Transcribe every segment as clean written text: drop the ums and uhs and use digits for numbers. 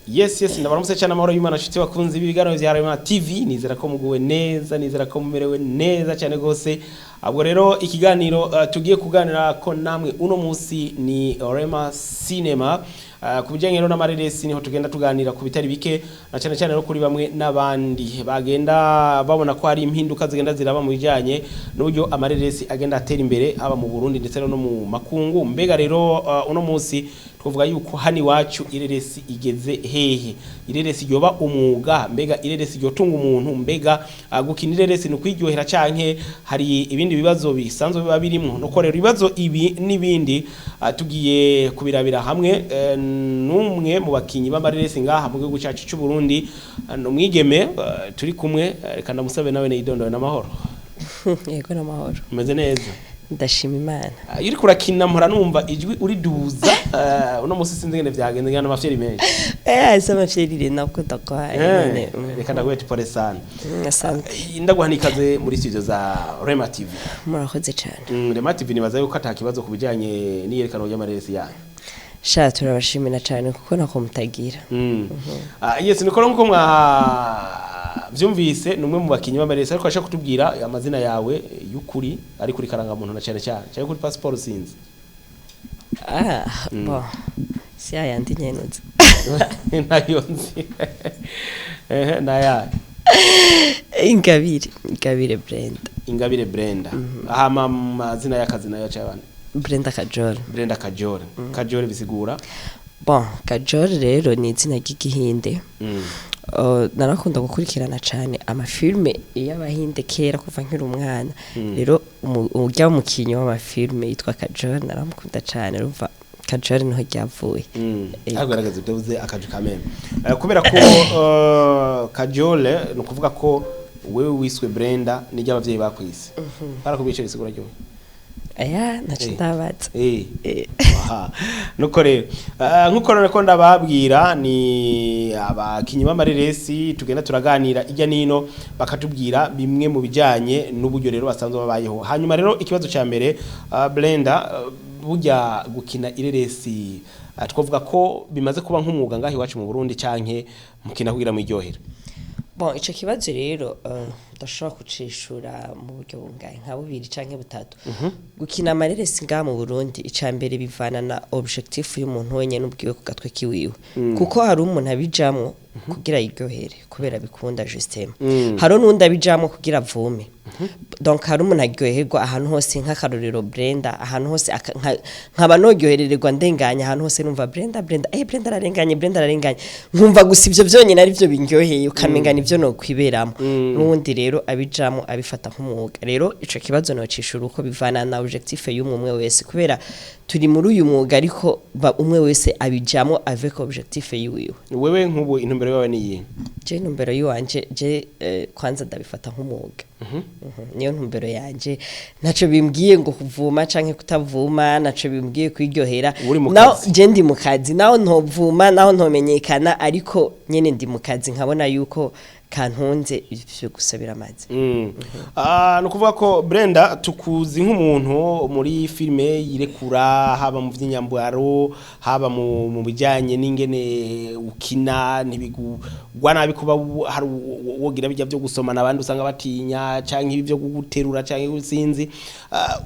Yes ndabaramutse cyane amahoro y'Imana nshuti bakunze ibi biganiro vya Rema TV nizera ko muguwe neza nizera ko mumerewe neza cyane gose abwo rero ikiganiro tugiye kuganira ko namwe uno munsi ni Rema Cinema ku bijyanye rero n'amareresi niho tugenda tuganira ku bitari bike na cyane cyane no kuri bamwe n'abandi bagenda babona ko hari impinduka zigenda ziraba mu bijyanye n'uburyo amareresi agenda atera imbere haba mu Burundi ndetse no mu makungu mbega rero uno munsi twavuga yuko hani wacu ireresi igeze hehe ireresi yoba umwuga mbega ireresi yotunga umuntu mbega gukina ireresi no kwiryohera canke hari ibindi bibazo bisanzwe biba birimo no korera ibibazo ibi nibindi tugiye kubirabira hamwe numwe mu bakinyi b'amareresi ngaha mu gihugu cyacu cy'u Burundi no mwigeme turi kumwe reka ndamusabe nawe nidondoye n'amahoro yego n'amahoro umeze neza ndashima Imana iri kurakina mpora numva ijwi uri duza uno musi sinzi ngene vyagenze ngana amafyeri menshi sama fyeri nako takwaye reka ndagwete pole sana asante ndaguhanikaze muri studio za Rema TV murakoze cyane Rema TV nibaza yuko atakibazo kubijanye n'iyerekano y'amareresi yanyu sha turabashimira cyane kuko nako mutagira yes nikora nko mwa vyumvise numwe mu bakinyi b'amareresi ariko ashaka kutubwira amazina yawe y'ukuri ari kuri karanga muntu na cyane cyane kuri passport sinzi bo si ayandi nyenuze nayo nzi naya Ingabire Brenda aha amazina y'akazi nayo cyabana Brenda Kajore bisigura bon Kajore rero ni izina ry'igihinde narakunda gukurikirana cyane amafilme y'abahinde kera kuva nkiri umwana rero ujya mu kinyo w'amafilme yitwa Kajore naramukunda cyane rumva Kajore niho ryavuye agaragaza byavuze akaju kameme kubera ko Kajole no kuvuga ko wewe wiswe Brenda ni ry'abavyeyi bakwise barakubwiye bisigura ryo aya ndabaza aha nuko rero nkuko nako ndababwira ni abakinyi b'amareresi tugenda turaganira ijya nino bakatubwira bimwe mu bijanye n'uburyo rero basanzwe babayeho hanyuma rero ikibazo cya mbere Brenda burya gukina ireresi twavuga ko bimaze kuba nk'umwuga ngaho iwacu mu Burundi canke mukina kugira mu iryohera bon ico kibazo rero ndashobora kucishura mu buryo bungaye nka bubiri canke butatu gukina amareresi ngaha mu Burundi icambere bivana na objectif y'umuntu wenye n'ubwiwe ku gatwe kiwiwe kuko hari umuntu abijamwo kugira yiryohere kubera bikunda justement hari n'undi abijamwo kugira avume donc hari umuntu aryoherwa ahantu hose nk'akarorero Brenda ahantu hose nkaba noryoherererwa ndenganya ahantu hose numva Brenda ararenganye nkumva gusa ivyo byonyine ari byo bindyoheye ukamenga nivyo no kwiberamo n'undi rero abijamo abifata nk'umwuga rero ico kibazo no cishura uko bivana na objectif y'umwe wese kubera turi muri uyu mwuga ariko umwe wese abijamo avec objectif yiwe wewe nk'ubu intumbero yawe niyi je intumbero yiwanje je kwanza ndabifata nk'umwuga niyo ntumbero yanje naco bimbwiye ngo kuvuma canke kutavuma naco bimbwiye kwiryohera naho je ndi mu kazi naho ntovuma naho ntomenyekana ariko nyene ndi mu kazi nkabona yuko kantunze ivyo gusabira amazi no kuvuga ko Brenda tukuzi nk'umuntu muri filme yirekura haba mu vy'inyambaro haba mu bijanye n'ingene ukina nibigwa nabi kuba hari wogira bijya byo gusomana abandi usanga batinya canke ibi byo guterura canke usinzi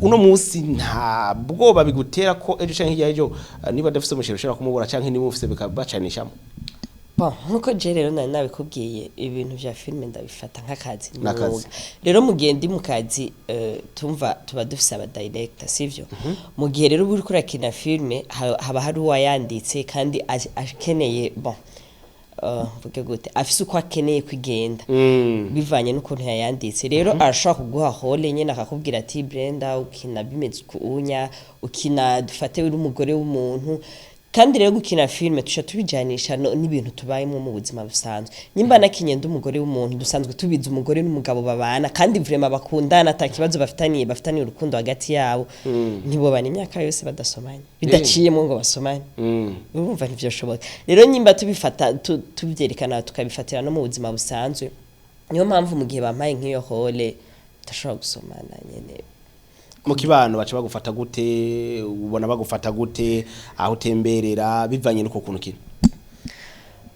uno munsi nta bwoba bigutera ko ejo canke hirya niba dafise umushero ushobora kumubura canke niba ufise bikabacanishamo nkuko je rero nabikubwiye ibintu vya filme ndabifata nk'akazi n'umwuga rero mu gihe ndi mu kazi tumva tuba dufise aba director sivyo mu gihe rero uri kurakina filme haba hari uwayanditse kandi akeneye mvuge gute afise uko akeneye kwigenda bivanye n'ukuntu yayanditse rero arashobora kuguha hole nyene akakubwira ati Brenda ukina bimeze kuunya ukina dufate uri umugore w'umuntu kandi rero gukina filme tusha tubijanisha n'ibintu tubayemo mu buzima busanzwe nyimba nakinye ndumugore w'umuntu dusanzwe tubiza umugore n'umugabo babana kandi vraiment bakundana atakibazo bafitaniye urukundo hagati yabo ntibobana imyaka yose badasomanye bidaciyemo ngo basomanye urumva ntivyo shoboka rero nyimba tubifata tubyerekana tukabifatira no mu buzima busanzwe niyo mpamvu mu gihe bampaye nk'iyo hole tashobora gusomana nyene mu kibano baca bagufata gute ubona bagufata gute aho utemberera bivanye nuko kuntu kino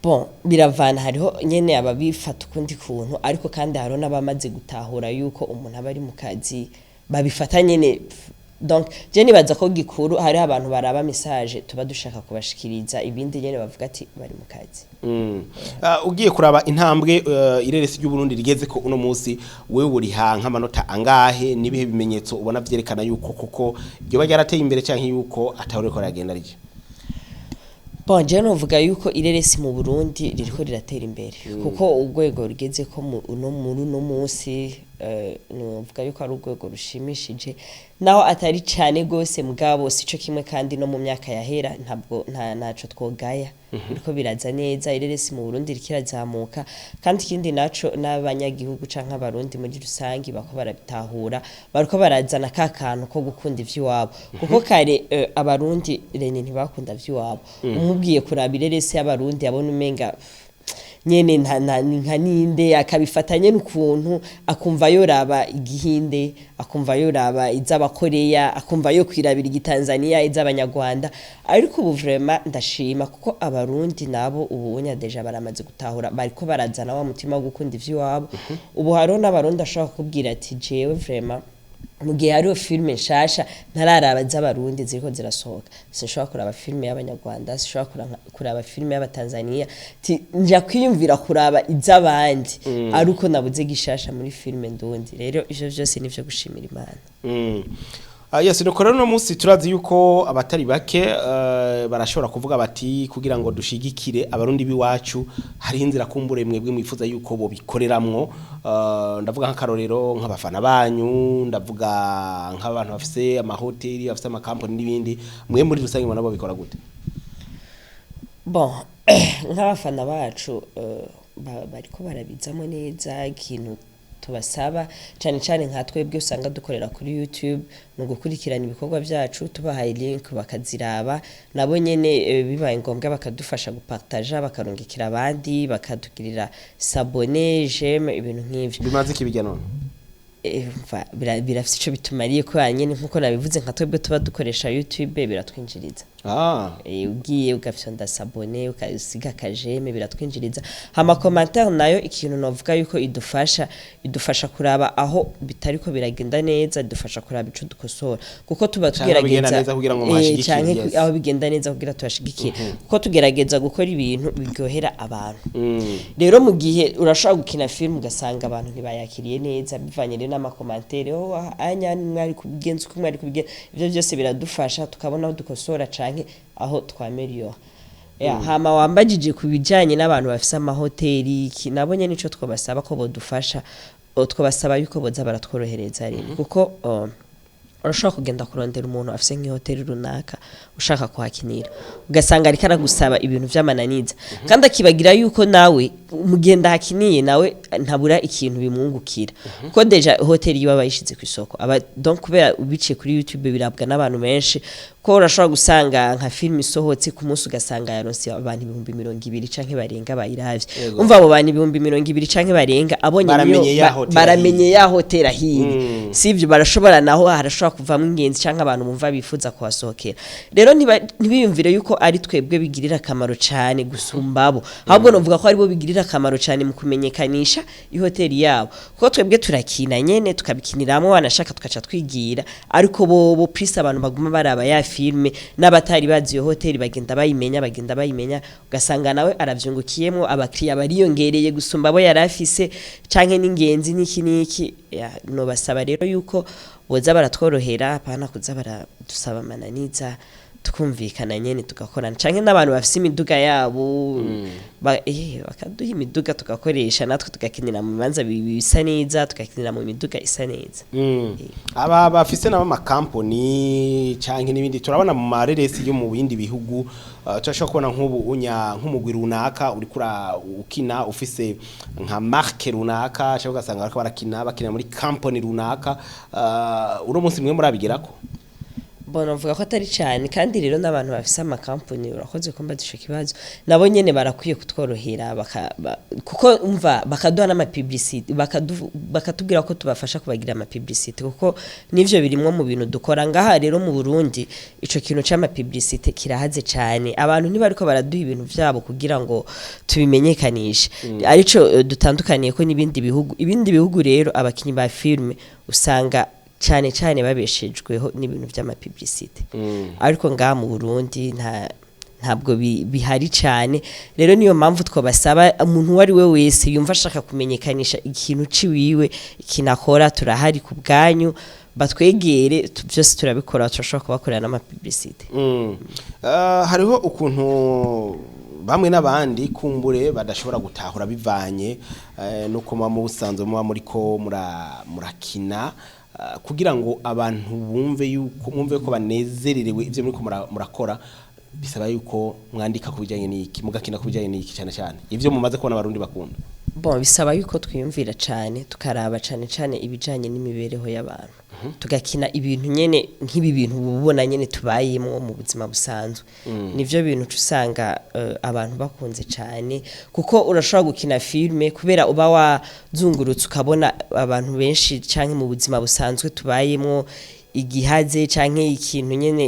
bon biravana hariho nyene ababifata ukundi kuntu ariko kandi hariho n'abamaze gutahura yuko umuntu aba ari mu kazi babifata nyene donc je nibaza ko gikuru hari abantu baraba message tuba dushaka kubashikiriza ibindi nyene bavuga ati bari mu kazi. Ugiye kuraba intambwe ireresi y'u Burundi rigeze ko uno munsi wewe uri hanka amanota angahe nibihe bimenyetso ubona vyerekana yuko koko byo byarateye imbere canke yuko atawureko ragenda rije? Bon je novuga yuko ireresi mu Burundi ririko riratera imbere kuko urwego rigeze ko uno munsi novuga yuko ari urwego rushimishije naho atari cyane gose mugabo sico kimwe kandi no mu myaka yahera ntabwo naco twogaya biriko biraza neza ireresi mu Burundi rikirazamuka kandi ikindi naco n'abanyagihugu canke abarundi muri rusangi bako barabitahura bariko barazana kakantu ko gukunda ivy'iwabo kuko kare abarundi Lenine ntibakunda ivy'iwabo umubwiye kuraba ireresi y'abarundi abona umenga nyene nka ninde akabifatanye n'ukuntu akumva yoraba igihinde akumva yoraba iz'abakoreya akumva yo kwirabira igitanzania iz'abanyarwanda ariko ubu vraiment ndashima kuko abarundi nabo ubu unya deja baramaze gutahura bariko barazana wa mutima wo gukunda ivy'iwabo ubu haro n'abarundi ashaka kubwira ati jewe vraiment mugihe hariho filme nshasha ntararaba z'abarundi ziriko zirasohoka sinshobora kuraba filme y'abanyarwanda sinshobora kuraba filme y'abatanzania nja kwiyumvira kuraba iz'abandi aruko nabuze gishasha muri filme ndundi rero ivyo byose nivyo gushimira Imana. Yes, rero no munsi turazi yuko abatari bake barashobora kuvuga bati kugira ngo dushigikire abarundi biwacu hari inzira kumbure mwebwe mwifuza yuko bo bikoreramwo ndavuga nk'akarorero nk'abafana banyu ndavuga nk'abantu bafise amahoteli bafise amakampani n'ibindi mwe muri rusange nabo bikora gute? Bon nk'abafana bacu bariko barabizamo neza ikintu tubasaba cyane nka twebwe usanga dukorera kuri YouTube no gukurikirana ibikorwa byacu tubahaye link bakaziraba nabo nyene bibaye ngombwa bakadufasha gupartager bakarungikira abandi bakadugirira s'abonner j'aime ibintu nk'ivyo bimaze kibijya none birafise ico bitumariye ko nyene nkuko nabivuze nka twebwe tuba dukoresha YouTube biratwinjiriza ugiye ugafyonda s'abonner ukasiga kajeme biratwinjiriza hama commentaire nayo ikintu novuga yuko idufasha kuraba aho bitariko biragenda neza idufasha kuraba ico dukosora kuko tuba tugerageza cyane aho bigenda neza kugira tubashigikire kuko tugerageza gukora ibintu biryohera abantu rero mu gihe urashobora gukina film ugasanga abantu ntibayakiriye neza bivanye n'amakomantere anya mwari kubigenza uko mwari kubigenza ivyo byose biradufasha tukabona aho dukosora canke aho twameriyo hama wambajije kubijanye n'abantu bafise amahoteli nabonye nico twabasaba ko bodufasha twabasaba yuko boza baratworohereza rero kuko urashobora kugenda kurondera umuntu afise nk'ihoteli runaka ushaka kuhakinira ugasanga ariko aragusaba ibintu vy'amananiza kandi akibagira yuko nawe mugenda hakiniye nawe ntabura ikintu bimwungukira kuko deja hoteli yiwe bayishize ku isoko donc kubera ubiciye kuri YouTube birabwa n'abantu benshi ko urashobora gusanga nka film isohotse ku munsi ugasanga yaronse abantu 220 canke barenga bayiravye umva abo bantu 220 canke barenga abonye baramenye ya hoteli ahiye sivyo barashobora naho harashobora kuvamo ingenzi canke abantu bumva bifuza kuhasohokera rero ntibiyumvire yuko ari twebwe bigirira akamaro cyane gusumbabo ahubwo novuga ko ari bo bigirira akamaro cyane mu kumenyekanisha ihoteli yabo kuko twebwe turakina nyene tukabikiniramo wanashaka tukaca twigira ariko bo plus abantu baguma baraba ya filme n'abatari bazi iyo hoteli bagenda bayimenya ugasanga nawe aravyungukiyemo abakiriya bariyongereye gusumba abo yarafise canke n'ingenzi niki no basaba rero yuko boza baratworohera apana kuza baradusaba amananiza tukumvikana nyene tugakorana canke n'abantu bafise imiduga yabo bakaduha imiduga tugakoresha natwe tugakinira mu bibanza bisa neza tugakinira mu miduga isa neza aba bafise nabo makampani canke n'ibindi turabona mu mareresi yo mu bindi bihugu turashobora kubona nk'umugwi runaka uri kura ukina ufise nka marque runaka cyangwa ugasanga bakina muri company runaka uno munsi mwe murabigerako bona vuga ko atari cyane kandi rero n'abantu bafise ama company urakoze ko mbadisha kibazo nabo nyene barakwiye kutworohera kuko umva bakaduha n'ama publicity bakatubwira ko tubafasha kubagira ama publicity kuko nivyo birimwo mu bintu dukora ngaha rero mu Burundi ico kintu c'ama publicity kirahaze cyane abantu ntibariko baraduha ibintu vyabo kugira ngo tubimenyekanishe arico dutandukaniye ko n'ibindi bihugu rero abakinyi ba filme usanga cyane cyane babeshejweho n'ibintu by'ama publicity ariko ngaha mu Burundi ntabwo bihari cyane rero niyo mpamvu twabasaba umuntu wari we wese yumva ashaka kumenyekanisha ikintu ciwiwe ikinakora turahari ku bwanyu batwegere byose turabikora turashobora kubakorera n'ama publicity hariho ukuntu bamwe n'abandi kumbure badashobora gutahura bivanye nuko mu busanzwe muba muriko murakina kugira ngo abantu bumve ko banezererewe ivyo muriko murakora bisaba yuko mwandika ku bijanye n'iki mugakina ku bijanye n'iki cyane cyane ivyo mumaze kubona abarundi bakunda bisaba yuko twiyumvira cyane tukaraba cyane ibijanye n'imibereho y'abantu tugakina ibintu nyene nk'ibi bintu bubona nyene tubayemo mu buzima busanzwe nivyo bintu usanga abantu bakunze cyane kuko urashobora gukina filme kubera uba wazungurutse ukabona abantu benshi canke mu buzima busanzwe tubayemo igihaze canke ikintu nyene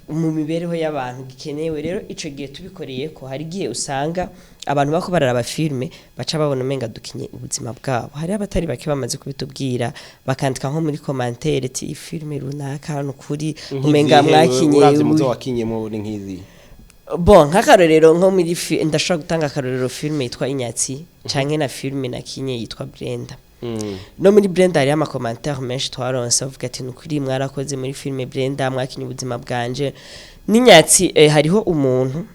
mu mibereho y'abantu gikenewe rero ico gihe tubikoreye ko hari gihe usanga abantu bako bararaba filme baca babona umenga dukinye ubuzima bwabo hari abatari bake bamaze kubitubwira bakandika nko muri commentaire ati filme runaka hano kuri umenga mwakinye uravye muzo wakinye muri nkizi nk'akarorero nko muri ndashobora gutanga akarorero filme yitwa Inyatsi canke na filme nakinye yitwa Brenda no muri Brenda hari ama commentaire menshi twaronse bavuga ati nukuri mwarakoze muri filme Brenda mwakinye ubuzima bwanje n'Inyatsi hariho umuntu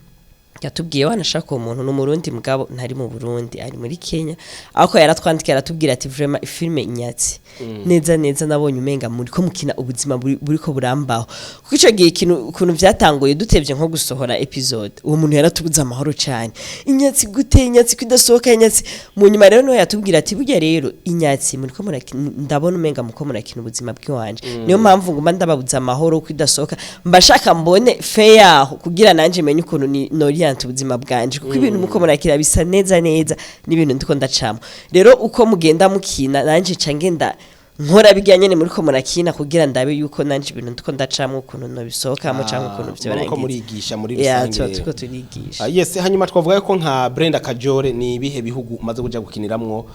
yatubwiye wanashaka umuntu n'umurundi mugabo ntari mu Burundi ari muri Kenya ako yaratwandikiye aratubwira ati vraiment filme Inyatsi neza nabonye umenga muri ko mukina ubuzima buriko burambaho kuko ico gihe ikintu vyatanguye dutevye nko gusohora episode uwo muntu yaratubuza amahoro cyane Inyatsi gute Inyatsi kudasohoka Inyatsi mu nyuma rero no yatubwira ati burya rero Inyatsi muri ko ndabona umenga muko murakina ubuzima bw'iwanje niyo mpamvu nguma ndababuza amahoro kudasohoka mbashaka mbone fe yaho kugira nanje menye ukuntu nori ubuzima bwanje kuko ibintu muko murakira bisa neza n'ibintu ndiko ndacamo rero uko mugenda mukina nanje cangenda nkora bijyanye ne muri ko murakina kugira ndabe yuko nanje ibintu ndiko ndacamo ukuntu no bisohokamo canke ukuntu byo barangiza uko murigisha muri rusange tuko turigisha yes hanyuma twavuga ko nka Brenda Kajore ni bihe bihugu umaze kuja gukiniramwo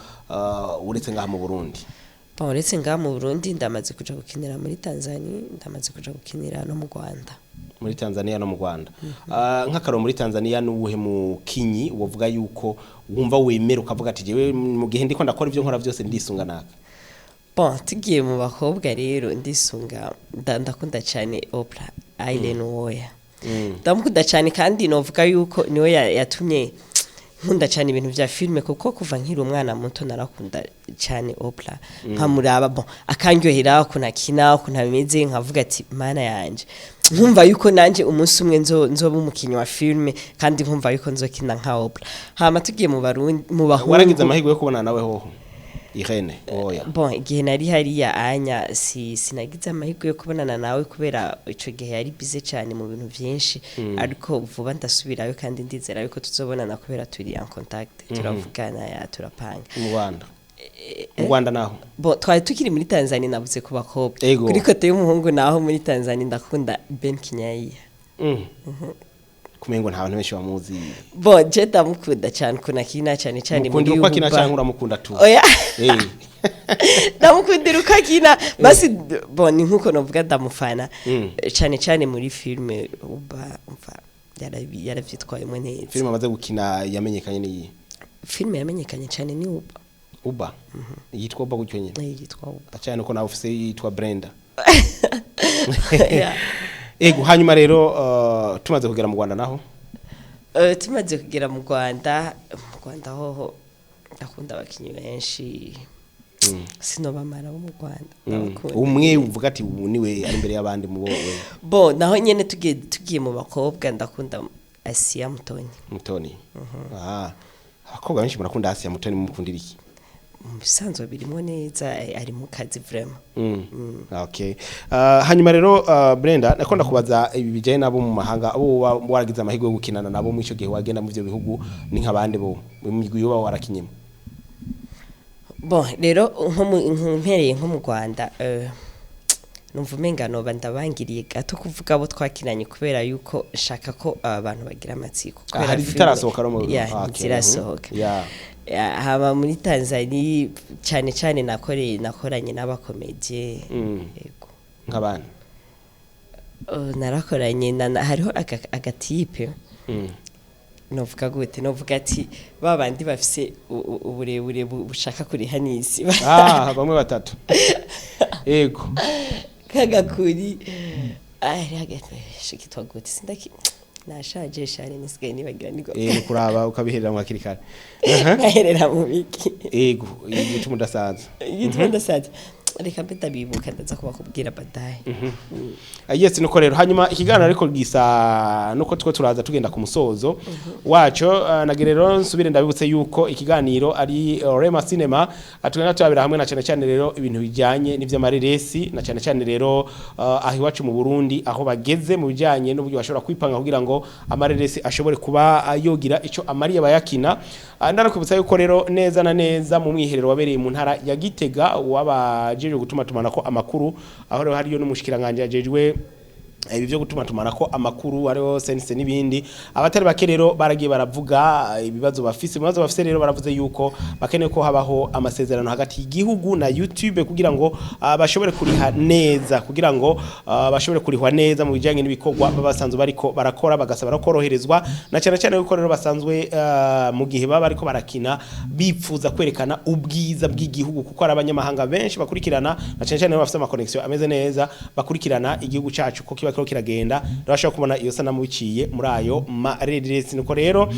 uretse ngaha mu Burundi uretse ngaha mu Burundi ndamaze kuja gukinira muri Tanzania ndamaze kuja gukinira no mu Rwanda muri Tanzania no mu Rwanda nk'akaro muri Tanzania n'ubuhe mukinyi wovuga yuko wumva wemera ukavuga ati jewe mu gihe ndiko ndakora ivyo nkora byose ndisunga naka tugiye mu bakobwa rero ndisunga ndakunda cyane Oprah Island Warrior ndamukunda cyane kandi novuga yuko niwe yatumye nkunda cyane ibintu vya filme kuko kuva nkiri umwana muto narakunda cyane Oprah nkamuraba akandyohera kunakina kunabimeze nkavuga ati mana yanje nkumva yuko nanje umunsi umwe nzoba umukinyi wa filme kandi nkumva yuko nzokina nka Oprah hama tugiye mu Barundi mu bahungu waragize amahirwe yo kubona nawe hoho Irene oya igihe nari hariya anya sinagize amahirwe yo kubonana nawe kubera ico gihe yari bize cyane mu bintu byinshi ariko vuba ndasubirayo kandi ndizera yuko tuzobonana kubera turi en contact turavugana turapanga mu Rwanda naho twari tukiri muri Tanzania navuze ku bakobwa kuri kote y'umuhungu naho muri Tanzania ndakunda Ben Kinyaiya kumengo nta bantu benshi bamuzi je ndamukunda cyane kunakina cyane muri uko akina cyane uramukunda tu oya ndamukundira uko akina basi ni nkuko novuga ndamufana cyane muri filme umva yaravyitwayemo neza filme amaze gukina yamenyekanye ni filme yamenyekanye cyane ni Uba yitwa Uba gutyo nyine yitwa Uba cyane ko nawe ufise yitwa Brenda ego hanyuma rero tumaze kugera mu Rwanda naho tumaze kugera mu Rwanda hoho ndakunda abakinyi benshi sinobamara bo mu Rwanda umwe uvuga ati niwe ari imbere y'abandi mu wowe naho nyene tugiye mu bakobwa ndakunda Asia Mutoni abakobwa benshi murakunda Asia Mutoni mukundira iki bisanzwe birimo neza ari mu kazi vraiment. Okay. Hanyuma rero Brenda nakunda kubaza ibi bijanye nabo mu mahanga abo waragize amahirwe yo gukinana nabo mu ico gihe wagenda mu byo bihugu ni nk'abandi bo mu migwi yo warakinyemo. Bon rero mpereye nko mu Rwanda numva umenga noba ndabangiriye gato kuvuga abo twakinanye kubera yuko shaka ko abantu bagira amatsiko kubera hari zitarasohoka no mu zirasohoka haba muri Tanzania cyane nakoranye n'abakomedie yego nk'abana narakoranye hariho agatipe novuga gute novuga ati babandi bafise uburebure bushaka kurihanisi bamwe batatu yego kagakuri shikitwa gute sindaki nashaje shari nisigaye nibagira nigo kuraba ukabiherera mu hakirikare naherera mu biki yego igituma ndasaza reka mbeta bibuka ndaza kubakubwira badaye yes nuko rero hanyuma ikiganiro ariko gisa nuko two turaza tugenda ku musozo waco nagerero nsubire ndabibutse yuko ikiganiro ari Rema Cinema atugenda twabira hamwe na cyane rero ibintu bijyanye n'ivyo mareresi na cyane rero aho iwacu mu Burundi aho bageze mu bijyanye n'uburyo bashobora kwipanga kugira ngo amareresi ashobore kuba yogira ico amariye bayakina ndanakwibutsa yuko rero neza na neza mu mwiherero wabereye mu ntara ya Gitega wabajeje gutuma tumanako amakuru aho rero hariyo n'umushikiranganje yajejwe ibi byo gutuma tumanako amakuru hariho sense n'ibindi abatari bakerero baragiye baravuga ibibazo bafise rero baravuze yuko bakeneye ko habaho amasezerano hagati y'igihugu na YouTube kugira ngo bashobore kuriha neza kugira ngo bashobore kurihwa neza mu bijyanye n'ibikorwa babasanzwe bariko barakora bagasaba koroherezwa na cyane yuko rero basanzwe mu gihe baba bariko barakina bipfuza kwerekana ubwiza bw'igihugu kuko ari abanyamahanga benshi bakurikirana na cyane bafite ama connection ameze neza bakurikirana igihugu cyacu ko kiba kiragenda rashaka kubona iyo sanamu biciye muri ayo mareresi nuko rero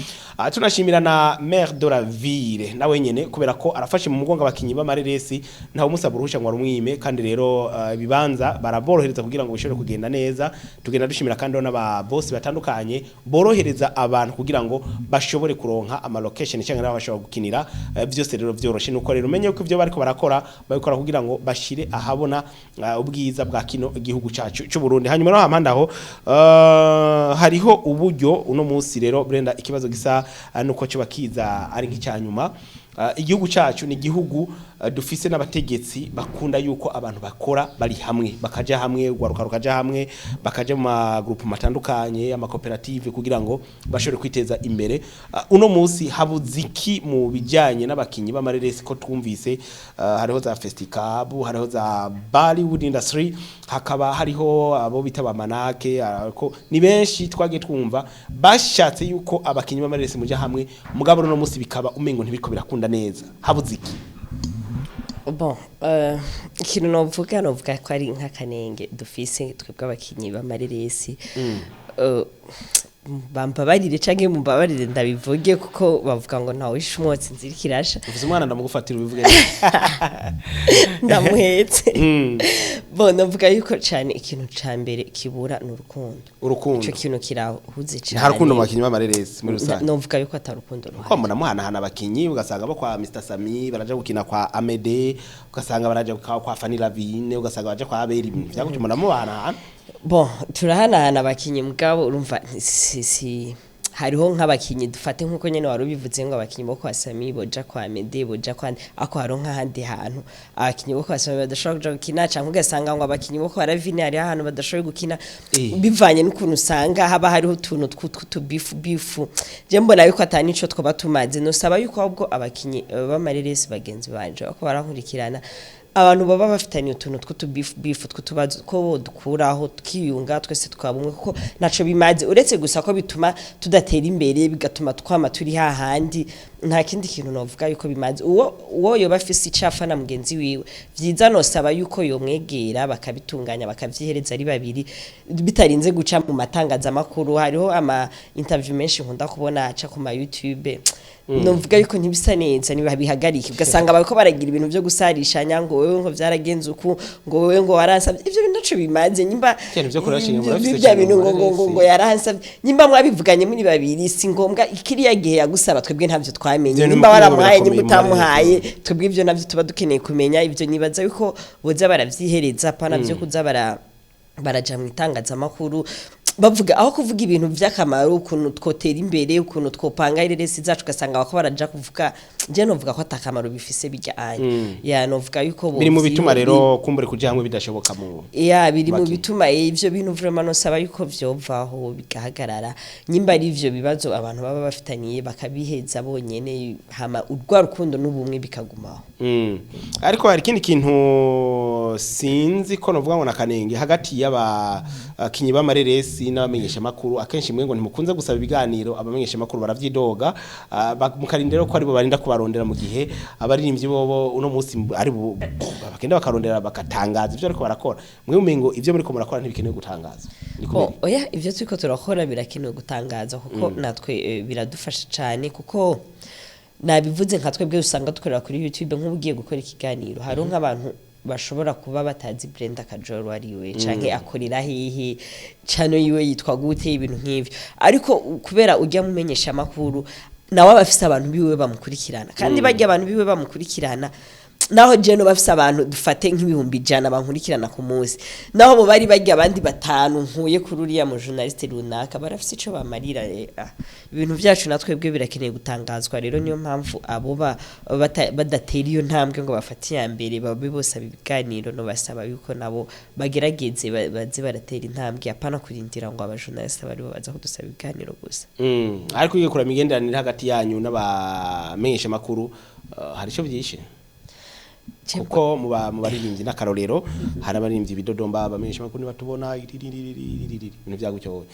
tunashimira na maire de la ville nawe nyene kubera ko arafashe mu mugongo abakinyi ba mareresi ntawe umusaba uruhusha ngo arumwime kandi rero bibanza baraborohereza kugira ngo bishobore kugenda neza tugenda dushimira kandi n'aba boss batandukanye borohereza abantu kugira ngo bashobore kuronka ama location cyangwa bashobora gukinira byose rero byoroshe nuko rero umenye ko ivyo bariko barakora babikora kugira ngo bashire ahabona ubwiza bwa kino igihugu cyacu cy'u Burundi hanyuma aho hariho uburyo uno munsi rero Brenda ikibazo gisa nuko cyo bakiza ari nk'icyanyuma igihugu cyacu ni igihugu dufise n'abategetsi bakunda yuko abantu bakora bari hamwe bakaja hamwe ugaruka hamwe bakaja mu magroupe matandukanye amakoperative kugira ngo bashobore kwiteza imbere uno munsi habuziki mu bijyanye n'abakinyi b'amareresi ko twumvise hariho za festival hariho za Bollywood industry hakaba hariho abo bita bamanake ariko ni benshi twage twumva bashatse yuko abakinyi b'amareresi muja hamwe mugabo uno munsi bikaba umengo ntibiko birakunda neza habuziki bon ikintu novuga ko ari nk'akanenge dufise twebwe abakinyi b'amareresi bambabarire canke mumbabarire ndabivuge kuko bavuga ngo ntawe ishumotse nziri kirasha uvuze umwana ndamugufatira ubivuge ndamuhetse bon novuga yuko cyane ikintu ca mbere kibura n'urukundo ico kintu kirahuze cyane nta rukundo mu bakinyi b'amareresi muri rusange novuga yuko atarukundo ruhari ko mbona muhanahana abakinyi ugasanga bo kwa Mr Sami baraje gukina kwa Amede ugasanga baraje kwa Fanny Lavine ugasanga baje kwa Abeli ibintu byagucyo mbona muhanahana bon turahanahana abakinyi mugabo urumva hariho nk'abakinyi dufate nkuko nyene wari ubivuze ngo abakinyi bo kwa Sami boja kwa Mede boja kwa ako haro nk'ahandi hantu abakinyi bo kwa Sami badashobora kuja gukina canke ugasanga ngo abakinyi bo kwa Ravine hari ahantu badashobora gukina bivanye n'ukuntu usanga haba hariho utuntu tw'utubifu je mbona yuko atani ico twoba tumaze no saba yuko ahubwo abakinyi b'amareresi bagenzi banje bako barankurikirana abantu baba bafitanye utuntu tw'utubifu tw'utubazo ko dukuraho tukiyunga twese twabumwe kuko naco bimaze uretse gusa ko bituma tudatera imbere bigatuma twama turi hahandi nta kindi kintu novuga yuko bimaze uwo yoba afise icafa na mugenzi wiwe vyiza no saba yuko yomwegera bakabitunganya bakavyihereza ari babiri bitarinze guca mu matangaza makuru hariho ama interview menshi nkunda kubona aca ku ma YouTube novuga yuko ntibisa neza niba bihagarika ugasanga bariko baragira ibintu byo gusarisha nyango wewe ngo vyaragenze uku ngo wewe ngo waransabye ivyo bintu naco bimaze nyimba cyane byo kurashinga murafise bya bintu ngo yaransabye nyimba mwabivuganye muri babiri si ngombwa ikiriya gihe yagusaba twebwe ntavyo twamenye nyimba waramuhaye nyimba utamuhaye twebwe ivyo navyo tuba dukeneye kumenya ivyo nibaza yuko boza baravyihereza pana byo kuza baraja mu itangazamakuru bavuga aho kuvuga ibintu by'akamaro ukuntu twotera imbere ukuntu twopanga ireresi zacu gasanga bako baraja kuvuga je novuga ko atakamaro bifise bijya anye ya novuga yuko biri mu bituma rero kumbure kuja hamwe bidashoboka mu ya biri mu bituma ivyo bintu vraiment no saba yuko vyovaho bigahagarara nyimba ari ivyo bibazo abantu baba bafitaniye bakabiheza bonyene hama urwa rukundo n'ubumwe bikagumaho ariko hari ikindi kintu sinzi ko novuga ngo nakanenge hagati y'aba kinyi b'amareresi n'abamenyesha makuru akenshi mwe ngo ntimukunze gusaba ibiganiro abamenyesha makuru baravyidoga mukarindira ko ari bo barinda kubarondera mu gihe abaririmbyi bobo uno munsi ari bakenda bakarondera bakatangaza ivyo ariko barakora mwe umengo ivyo muri ko murakora ntibikenewe gutangaza oya ivyo turiko turakora birakenewe gutangaza kuko natwe biradufasha cyane kuko nabivuze nka twebwe usanga dukorera kuri YouTube nk'ubugiye gukora ikiganiro hari nk'abantu bashobora kuba batazi Brenda Kajoro ariwe canke akorera hehe cano yiwe yitwa gute ibintu nk'ivyo ariko kubera ujya mumenyesha makuru nawe abafise abantu biwe bamukurikirana kandi bajya abantu biwe bamukurikirana naho jeno bafise abantu dufate nk'ibihumbi 100 bankurikirana ku munsi naho bo bari bajya abandi batanu nkuye kuri uriya mu journaliste runaka barafise ico bamarira ibintu byacu natwebwe birakeneye gutangazwa rero niyo mpamvu abo badatera iyo ntambwe ngo bafate ya mbere babe bose ibiganiro no basaba yuko nabo bagerageze baze baratera intambwe apana kurindira ngo aba journaliste bari baza kudusaba ibiganiro gusa ariko iyo kura migenderanire hagati yanyu n'abamenyesha makuru hari ico byishe kuko mu baririmbyi n'akarorero hari abaririmbyi bidodomba bamenyesha makuru batubona ibintu byagutyo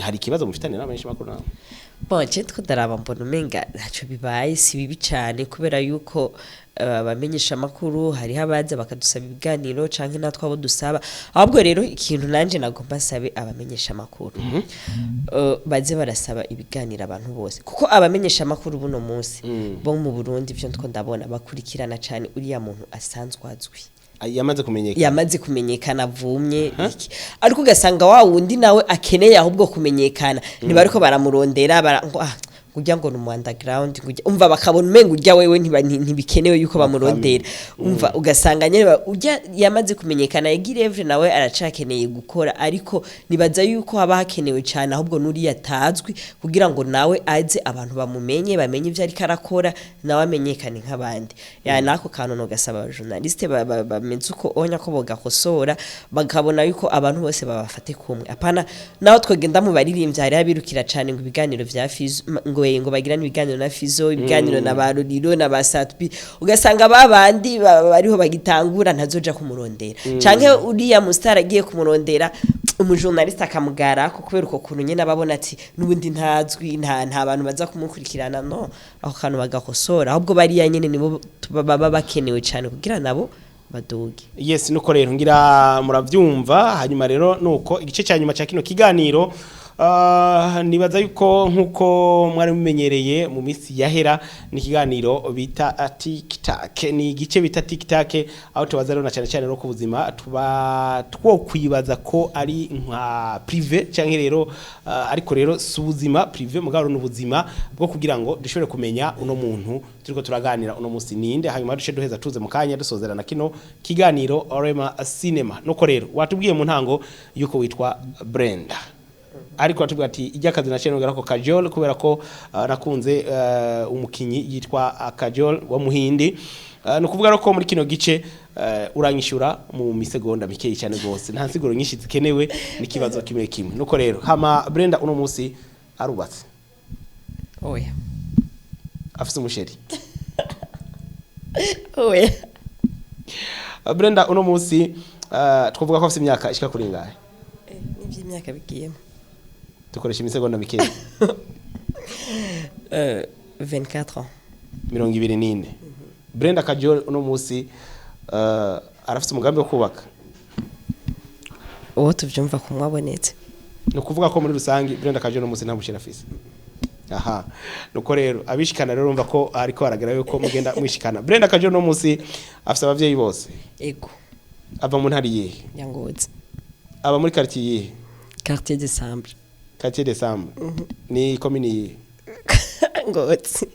hari kibazo mufitane n'abamenyesha makuru nawe bonje twodaraba mbona umenga ntaco bibaye si bibi cyane kubera yuko abamenyesha makuru hari habaza bakadusaba ibiganiro canke natwe abo dusaba ahubwo rero ikintu nanje nagomba sabe abamenyesha makuru baze barasaba ibiganiro abantu bose kuko abamenyesha makuru buno munsi bo mu Burundi byo ndiko ndabona bakurikirana cyane uriya muntu asanzwe azwi yamaze kumenyekana avumye ariko ugasanga wa wundi nawe akeneye ahubwo kumenyekana ntibariko baramurondera kujya ngo no underground umva bakabona umenga urya wewe ntibikenewe yuko bamurondera umva ugasanga nyene urya yamaze kumenyekana yagirevre nawe aracakeneye gukora ariko nibaza yuko haba hakenewe cyane ahubwo nuri yatazwi kugira ngo nawe aze abantu bamumenye bamenye ivyo ariko arakora nawe amenyekane nk'abandi ya nako kantu no gasaba journaliste bamenze uko onya ko bogakosora bakabona yuko abantu bose babafate kumwe apana naho twegenda mu baririmbyi hari abirukira cyane ngo ibiganiro vya Fizo ngo bagirana ibiganiro na Fizo ibiganiro na Baruriro na Basatbi ugasanga babandi bariho bagitangura ntazoja kumurondera canke uriya mustar agiye kumurondera umujournaliste akamugara ko kubera uko kuntu nyene ababona ati nubundi ntazwi nta bantu baza kumukurikirana no aho kantu bagakosora ahubwo bari yanyene nibo baba bakenewe cyane kugira nabo badoge yes nuko rero ngira muravyumva hanyuma rero nuko igice cya nyuma cya kino kiganiro nibaza yuko nkuko mwari mumenyereye mu minsi yahera ni kiganiro bita TikTok ni gice bita TikTok aho tubaza rero na cyane cyane no kubuzima tuba twokwibaza ko ari nka privé cyangwa rero ariko rero subuzima privé mugaro n'ubuzima bwo kugira ngo dushobore kumenya uno muntu turiko turaganira uno munsi ninde hanyuma dushe duheza tuze mu kanya dusozerana kino kiganiro Orema Cinema nuko rero watubwiye mu ntango yuko witwa Brenda ariko atubwira ati ijya kazi na cyenogera ko Kajol kubera ko nakunze umukinyi yitwa Kajol wa Muhindi no kuvuga ko muri kino gice uranyishura mu misegonda mikeyi cyane gose nta nsiguro nyinshi zikenewe nikibazo kimwe kimwe nuko rero hama Brenda uno munsi arubatse oya afise umusheri oya Brenda uno munsi twavuga ko afise imyaka ishika kuri ngahe nivyo imyaka bigiyemo dukoresha imisegonda mikeyi 24 ans 24 Brenda Kajol uno munsi arafite umugambi wo kubaka uwo tuvyumva kumwabonetse no kuvuga ko muri rusangi Brenda Kajol uno munsi nta mushira afise aha nuko rero abishikana rero urumva ko ariko haragera yuko mugenda mwishikana. Brenda Kajoro no musi afite abavyeyi bose ego ava mu ntari yihe yangoze aba muri quartier yihe quartier de Sambre quartier de Sambre ni commune yihe Ngozi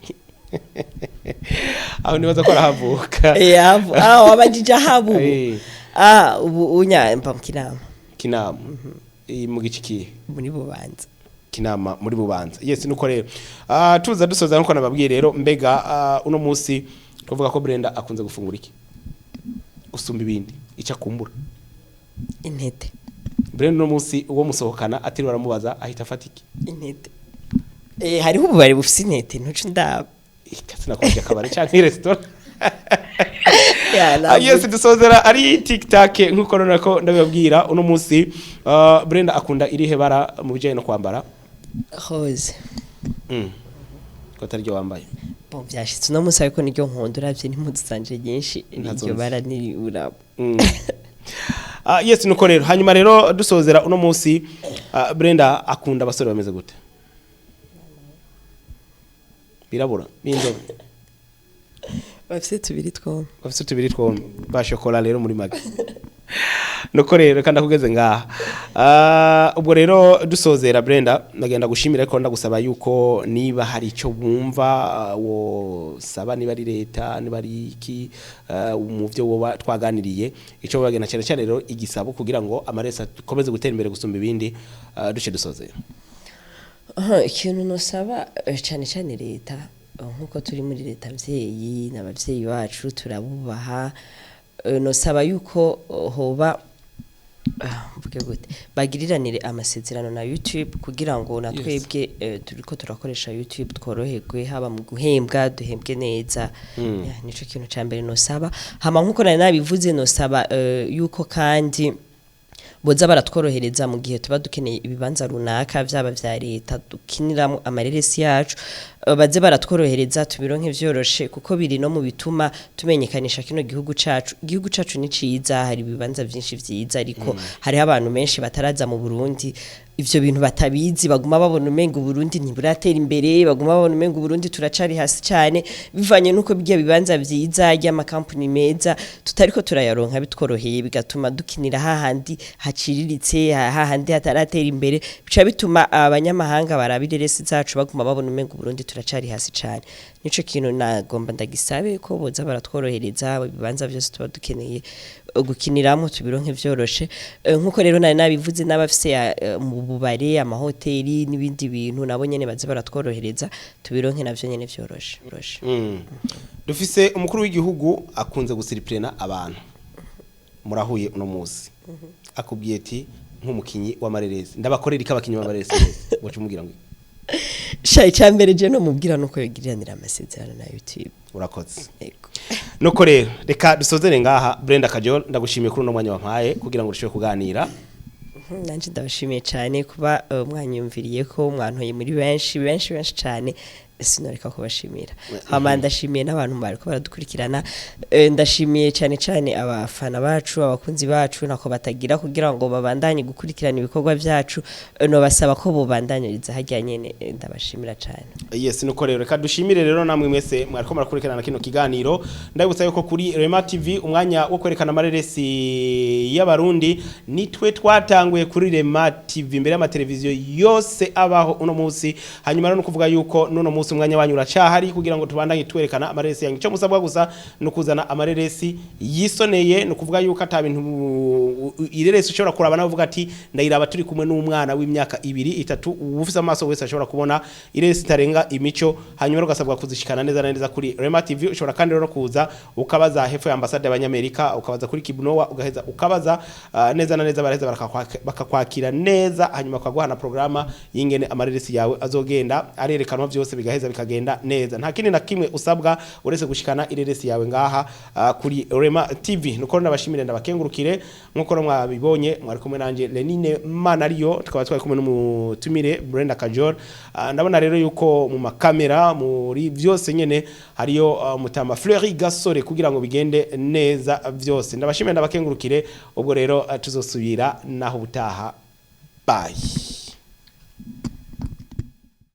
aho nibaza ko arahavuka yavu wabajija habu ubu unya mpa Kinama mu giciki muri Bubanza Kinama muri Bubanza. Yes nuko rero tuza dusoza nko nababwiye rero mbega uno munsi tuvuga ko Brenda akunze gufungura iki gusumba ibindi icyo akumbura intete. Brenda uno munsi uwo musohokana atiri baramubaza ahita afatiki intete hariho ububari bufite intete ntuce ndaba ikasina kwaje kabari cyangwa restaurant. Yes dusozera ari TikTok nkuko nako ndabibabwira uno munsi Brenda akunda irihe bara mu bijyanye no kwambara rose ko ataryo wambaye bon byashitse no munsi ariko niryo nkondo uravye n'impuzu zanje nyinshi iryo bara niri urabo. Yes nuko rero hanyuma rero dusozera uno munsi Brenda akunda abasore bameze gute birabura binzobe bafite tubiri twombi bashokora rero muri magi nuko rero kandi akugeze ngaha ubwo rero dusozera Brenda nagenda gushimira ko ndagusaba yuko niba hari icyo bumva wo saba niba ari leta niba ari iki mu byo woba twaganiriye icyo bagena cyane rero igisabo kugira ngo amaresa komeze gutera imbere gusumba ibindi duce dusozera. Ikintu nosaba cyane leta nkuko turi muri leta abavyeyi n'abavyeyi bacu turabubaha nosaba yuko hoba mvuge gute bagiriranire amasezerano na YouTube kugira ngo natwebwe turiko turakoresha YouTube tworoherwe haba mu guhembwa duhembwe neza. Nico kintu cyambere nosaba hama nkuko nabivuze nosaba yuko kandi boza baratworohereza mu gihe tuba dukeneye ibibanza runaka byaba vya leta dukiniramo amareresi yacu baze baratworohereza tubironke vyoroshe kuko biri no mu bituma tumenyekanisha kino gihugu cacu ni ciza hari ibibanza byinshi vyiza ariko hari abantu menshi bataraza mu Burundi ivyo bintu batabizi baguma babona umenga Burundi ntiburatera imbere baguma babona umenga Burundi turacari hasi cyane bivanye nuko bigiye bibanza vyiza y'ama company meza tutariko turayaronka bitworoheye bigatuma dukinira hahandi haciriritse hahandi hataratera imbere bica bituma abanyamahanga barabireresi zacu baguma babona umenga Burundi turacari hasi cyane. Nico kintu nagomba ndagisabe ko boza baratworohereza ibibanza byose tuba dukeneye gukiniramo tubironke vyoroshe nkuko rero nabivuze n'abafise mu bubare amahoteli n'ibindi bintu nabo nyene baze baratworohereza tubironke navyo nyene vyoroshe. Dufise umukuru w'igihugu akunze gusiriprena abantu murahuye uno munsi akubwiye ati nk'umukinyi w'amareresi ndabakorera ikabakinyi w'amareresi wacu mugira ngo shayi cyambere je no mubwira nuko yogiriranira amasezerano na YouTube urakoze nuko rero reka dusozere ngaha Brenda Kajoro ndagushimiye kuri no mwanya wampaye kugira ngo urusheho kuganira. Nanje ndabashimiye cyane kuba mwanyumviriye ko mwantoye muri benshi cyane sinoreka kubashimira hama ndashimiye n'abantu bariko baradukurikirana ndashimiye cyane abafana bacu abakunzi bacu nako batagira kugira ngo babandanye gukurikirana ibikorwa byacu no basaba ko bobandanyiriza hajya nyene ndabashimira cyane. Yes nuko rero reka dushimire rero namwe mwese mwariko marakurikirana kino kiganiro ndabutsa yuko kuri Rema TV umwanya wo kwerekana amareresi y'abarundi nitwe twatanguye kuri Rema TV imbere y'amateleviziyo yose abaho uno munsi hanyuma no kuvuga yuko nuno munsi umwanya wanyu uracahari kugira ngo tubandanye twerekana amareresi yanyu cyo musabwa gusa no kuzana amareresi yisoneye no kuvuga yuko ata bintu ireresi ushobora kuraba nawe uvuga ati ndayiraba turi kumwe n'umwana w'imyaka 2 3 ufise amaso wese ashobora kubona ireresi tarenga imico hanyuma ugasabwa kuzishikana neza kuri Rema TV ushobora kandi no kuza ukabaza hepfo ya ambasade y'Abanyamerika ukabaza kuri Kibnowa ugaheza ukabaza neza baraheza bakakwakira neza hanyuma ukaguha na programa y'ingene amareresi yawe azogenda arerekanwa byose bigaheza bikagenda neza nta kindi na kimwe usabwa uretse gushikana ireresi yawe ngaha kuri Rema TV nuko nabashimire ndabakengurukire nkuko mwabibonye mwari kumwe nanje Lenine Manariyo tukaba twari kumwe n'umutumire Brenda Kajoro ndabona rero yuko mu makamera muri byose nyene hariyo mutama Fleury Gasore kugira ngo bigende neza byose ndabashimire ndabakengurukire ubwo rero tuzosubira naho butaha bye.